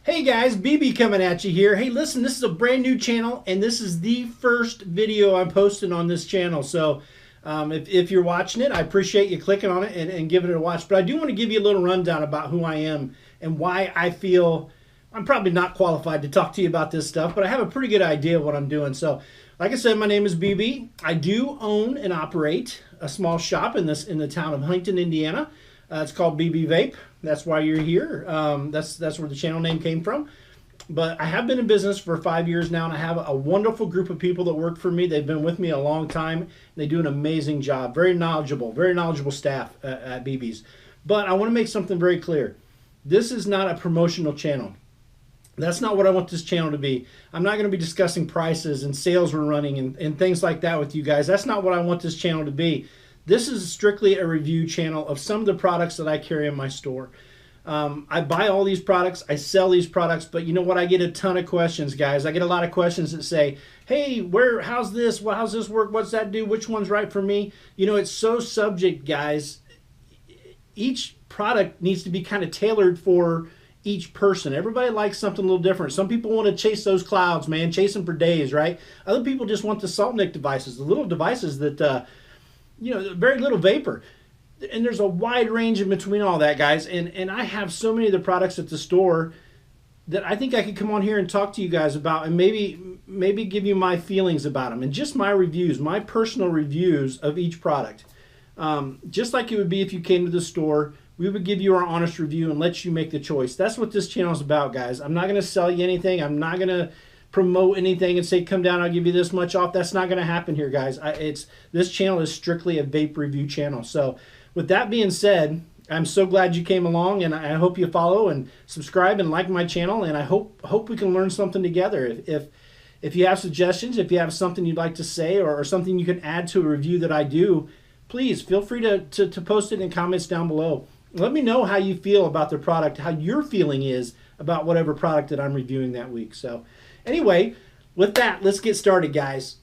Hey guys, BB coming at you here. Hey, listen, this is a brand new channel, and this is the first video I'm posting on this channel. So if you're watching it, I appreciate you clicking on it and giving it a watch. But I do want to give you a little rundown about who I am and why I feel I'm probably not qualified to talk to you about this stuff, but I have a pretty good idea of what I'm doing. So like I said, my name is BB. I do own and operate a small shop in the town of Huntington, Indiana. It's called BB Vape. That's why you're here. That's where the channel name came from. But I have been in business for 5 years now, and I have a wonderful group of people that work for me. They've been with me a long time. And they do an amazing job. Very knowledgeable staff at BB's. But I want to make something very clear. This is not a promotional channel. That's not what I want this channel to be. I'm not going to be discussing prices and sales we're running and things like that with you guys. That's not what I want this channel to be. This is strictly a review channel of some of the products that I carry in my store. I buy all these products, I sell these products, but you know what? I get a ton of questions, guys. I get a lot of questions that say, hey, how's this? Well, how's this work? What's that do? Which one's right for me? You know, it's so subject, guys. Each product needs to be kind of tailored for each person. Everybody likes something a little different. Some people want to chase those clouds, man, chase them for days, right? Other people just want the salt nick devices, the little devices that, very little vapor. And there's a wide range in between all that, guys. And I have so many of the products at the store that I think I could come on here and talk to you guys about and maybe give you my feelings about them and just my reviews, my personal reviews of each product. Just like it would be if you came to the store, we would give you our honest review and let you make the choice. That's what this channel is about, guys. I'm not going to sell you anything. I'm not going to promote anything and say, come down, I'll give you this much off. That's not going to happen here, guys. This channel is strictly a vape review channel. So with that being said, I'm so glad you came along, and I hope you follow and subscribe and like my channel, and I hope we can learn something together. If you have suggestions, if you have something you'd like to say or something you can add to a review that I do, please feel free to post it in comments down below. Let me know how you feel about the product, how your feeling is about whatever product that I'm reviewing that week. So anyway, with that, let's get started, guys.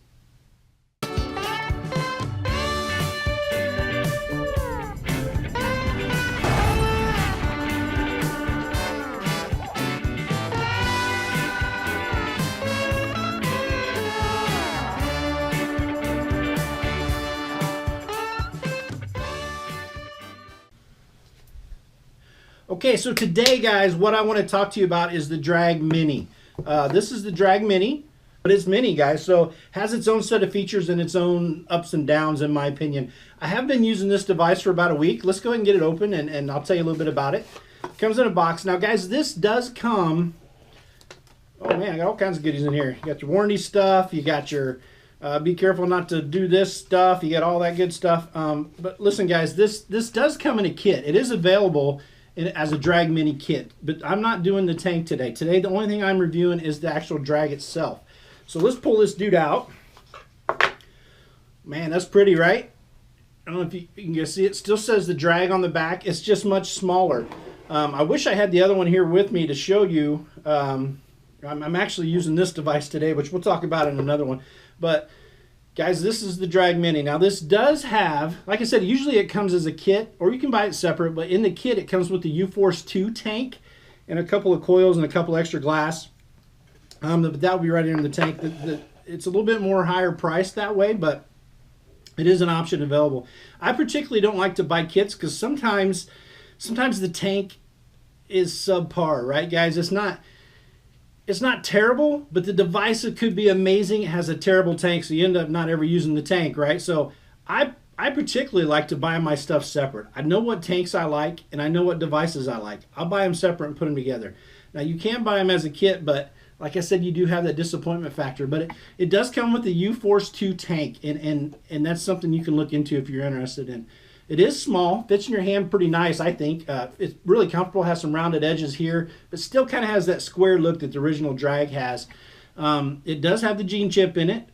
Okay, so today, guys, what I want to talk to you about is the Drag Mini. This is the Drag Mini, but it's mini, guys, so has its own set of features and its own ups and downs, in my opinion. I have been using this device for about a week. Let's go ahead and get it open, and I'll tell you a little bit about it. It comes in a box. Now, guys, this does come... Oh, man, I got all kinds of goodies in here. You got your warranty stuff. You got your... be careful not to do this stuff. You got all that good stuff. But listen, guys, this does come in a kit. It is available as a Drag Mini kit, but I'm not doing the tank today. Today, the only thing I'm reviewing is the actual drag itself. So let's pull this dude out. Man, that's pretty, right? I don't know if you can see it. Still says the drag on the back. It's just much smaller. I wish I had the other one here with me to show you. I'm actually using this device today, which we'll talk about in another one. But guys, this is the Drag Mini. Now this does have, like I said, usually it comes as a kit, or you can buy it separate, but in the kit it comes with the U-Force 2 tank and a couple of coils and a couple extra glass. But that will be right in the tank. It's a little bit more higher priced that way, but it is an option available. I particularly don't like to buy kits because sometimes the tank is subpar, right, guys? It's not terrible, but the device, it could be amazing. It has a terrible tank, so you end up not ever using the tank, right? So I particularly like to buy my stuff separate. I know what tanks I like, and I know what devices I like. I'll buy them separate and put them together. Now, you can buy them as a kit, but like I said, you do have that disappointment factor. But it does come with the U-Force 2 tank, and that's something you can look into if you're interested in. It is small, fits in your hand pretty nice, I think. It's really comfortable, has some rounded edges here, but still kind of has that square look that the original Drag has. It does have the gene chip in it,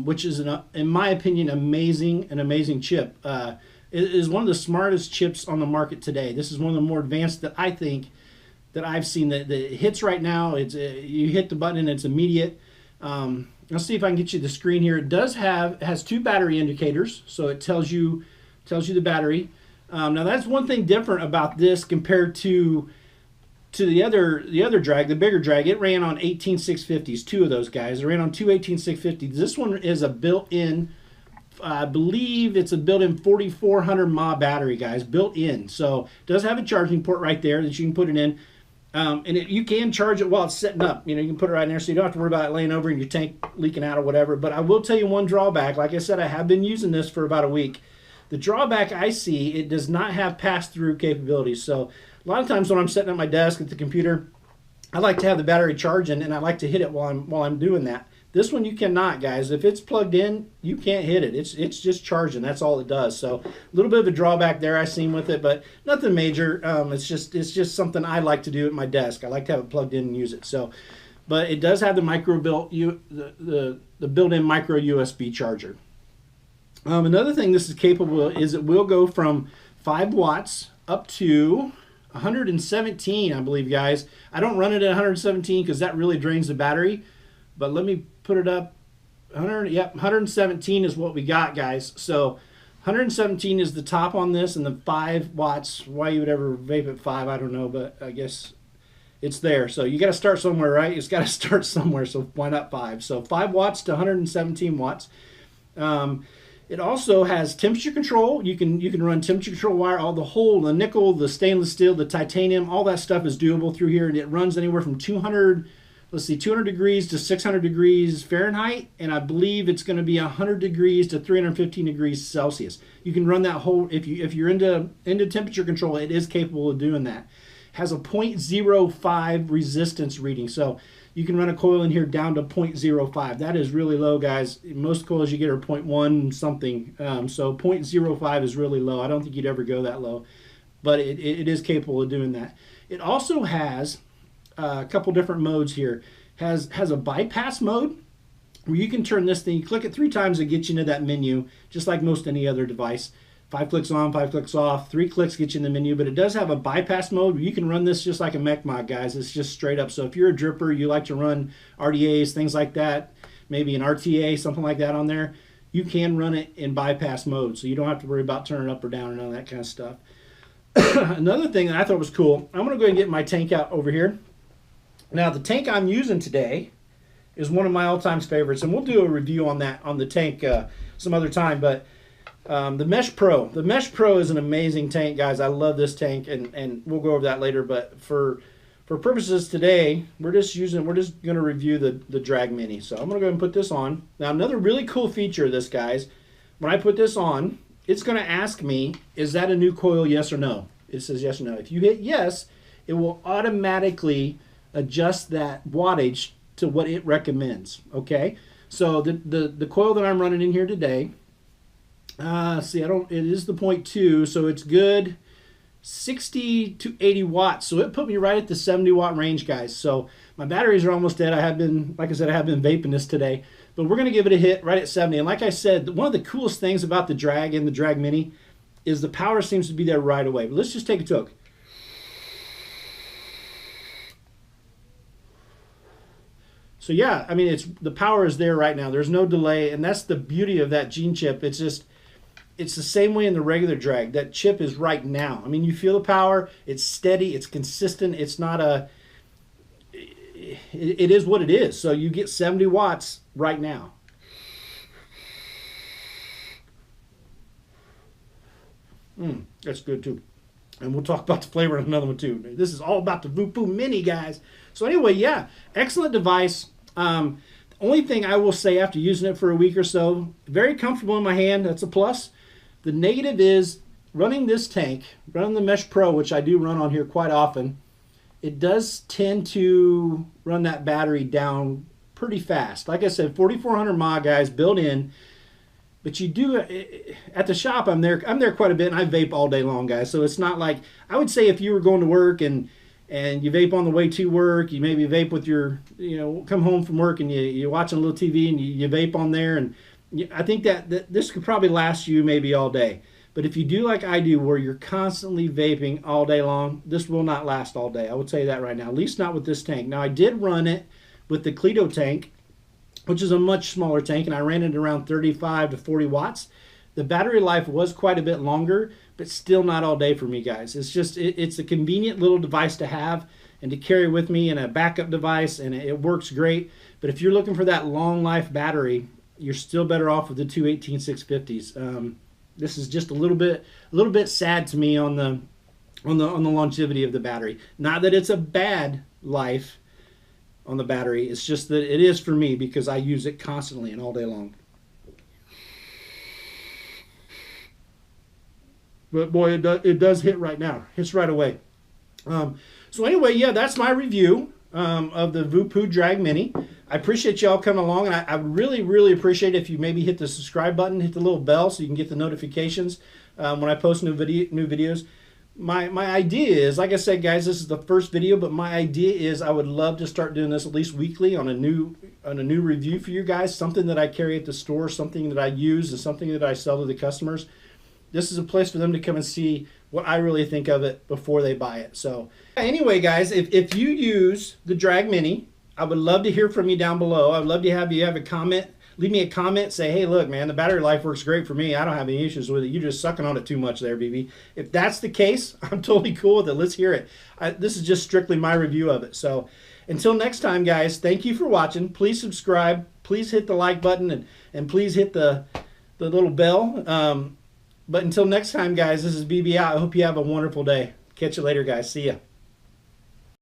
which is, in my opinion, an amazing chip. It is one of the smartest chips on the market today. This is one of the more advanced that I think that I've seen. That hits right now, you hit the button and it's immediate. Let's see if I can get you the screen here. It has 2 battery indicators, so it tells you the battery. Now that's one thing different about this compared to to the other drag, the bigger drag, it ran on 18650s, two of those guys. It ran on two 18650s. This one is a built-in, I believe it's a built-in 4400 mAh battery, guys, built in. So it does have a charging port right there that you can put it in. And you can charge it while it's setting up. You know, you can put it right in there so you don't have to worry about it laying over and your tank leaking out or whatever. But I will tell you one drawback. Like I said, I have been using this for about a week. The drawback I see, it does not have pass-through capabilities. So a lot of times when I'm sitting at my desk at the computer, I like to have the battery charging, and I like to hit it while I'm doing that. This one you cannot, guys. If it's plugged in, you can't hit it. It's just charging. That's all it does. So a little bit of a drawback there I've seen with it, but nothing major. It's just something I like to do at my desk. I like to have it plugged in and use it. So, but it does have the the built-in micro USB charger. Another thing this is capable of is it will go from 5 watts up to 117, I believe, guys. I don't run it at 117 because that really drains the battery. But let me put it up. 117 is what we got, guys. So 117 is the top on this, and the 5 watts. Why you would ever vape at 5, I don't know, but I guess it's there. So you got to start somewhere, right? It's got to start somewhere, so why not 5? So 5 watts to 117 watts. It also has temperature control. You can run temperature control wire. All the nickel, the stainless steel, the titanium, all that stuff is doable through here, and it runs anywhere from 200 degrees to 600 degrees Fahrenheit, and I believe it's going to be 100 degrees to 315 degrees Celsius. You can run that whole, if you're into temperature control, it is capable of doing that. It has a 0.05 resistance reading, so you can run a coil in here down to 0.05. That is really low, guys. Most coils you get are 0.1 something, so 0.05 is really low. I don't think you'd ever go that low, but it is capable of doing that. It also has a couple different modes here. Has a bypass mode where you can turn this thing, you click it 3 times, it gets you into that menu, just like most any other device. 5 clicks on, 5 clicks off, 3 clicks get you in the menu, but it does have a bypass mode where you can run this just like a mech mod, guys. It's just straight up. So if you're a dripper, you like to run RDAs, things like that, maybe an RTA, something like that on there, you can run it in bypass mode. So you don't have to worry about turning up or down and all that kind of stuff. Another thing that I thought was cool, I'm going to go ahead and get my tank out over here. Now, the tank I'm using today is one of my all-time favorites, and we'll do a review on that, on the tank some other time, but the Mesh Pro. The Mesh Pro is an amazing tank, guys. I love this tank, and we'll go over that later, but for purposes today, we're just going to review the Drag Mini. So I'm going to go ahead and put this on. Now, another really cool feature of this, guys, when I put this on, it's going to ask me, is that a new coil, yes or no? It says yes or no. If you hit yes, it will automatically adjust that wattage to what it recommends. Okay, so the coil that I'm running in here today, it is the 0.2, so it's good 60 to 80 watts, so it put me right at the 70 watt range, guys. So my batteries are almost dead. Like I said, I have been vaping this today, but we're going to give it a hit right at 70. And like I said, one of the coolest things about the Drag and the Drag Mini is the power seems to be there right away. But let's just take a toke. So yeah, I mean, the power is there right now. There's no delay, and that's the beauty of that gene chip. It's the same way in the regular Drag. That chip is right now. I mean, you feel the power. It's steady. It's consistent. It's not it is what it is. So you get 70 watts right now. That's good too. And we'll talk about the flavor in another one too. This is all about the Voo Poo Mini, guys. So anyway, yeah, excellent device. The only thing I will say after using it for a week or so, very comfortable in my hand. That's a plus. The negative is running this tank, running the Mesh Pro, which I do run on here quite often. It does tend to run that battery down pretty fast. Like I said, 4400 mAh, guys, built in. But you do, at the shop, I'm there quite a bit, and I vape all day long, guys. So it's not like, I would say if you were going to work and you vape on the way to work, you maybe vape with your, come home from work and you're watching a little TV and you vape on there. And I think that this could probably last you maybe all day. But if you do like I do, where you're constantly vaping all day long, this will not last all day. I would say that right now, at least not with this tank. Now, I did run it with the Cleto tank, which is a much smaller tank, and I ran it around 35 to 40 watts. The battery life was quite a bit longer, but still not all day for me, guys. It's just, it's a convenient little device to have and to carry with me, and a backup device, and it works great. But if you're looking for that long life battery, you're still better off with the two 18650s. This is just a little bit sad to me on the longevity of the battery. Not that it's a bad life on the battery, it's just that it is for me because I use it constantly and all day long. But boy, it does hit right now. Hits right away. So anyway, yeah, that's my review of the Voo Poo Drag Mini. I appreciate y'all coming along, and I really, really appreciate if you maybe hit the subscribe button, hit the little bell so you can get the notifications when I post new videos. My idea is, like I said, guys, this is the first video, but my idea is I would love to start doing this at least weekly on a new review for you guys, something that I carry at the store, something that I use, and something that I sell to the customers. This is a place for them to come and see what I really think of it before they buy it. So anyway, guys, if you use the Drag Mini, I would love to hear from you down below. I would love to have you have a comment. Leave me a comment. Say, hey, look, man, the battery life works great for me. I don't have any issues with it. You're just sucking on it too much there, BB. If that's the case, I'm totally cool with it. Let's hear it. This is just strictly my review of it. So until next time, guys, thank you for watching. Please subscribe. Please hit the like button, and please hit the little bell. But until next time, guys, this is BB out. I hope you have a wonderful day. Catch you later, guys. See ya.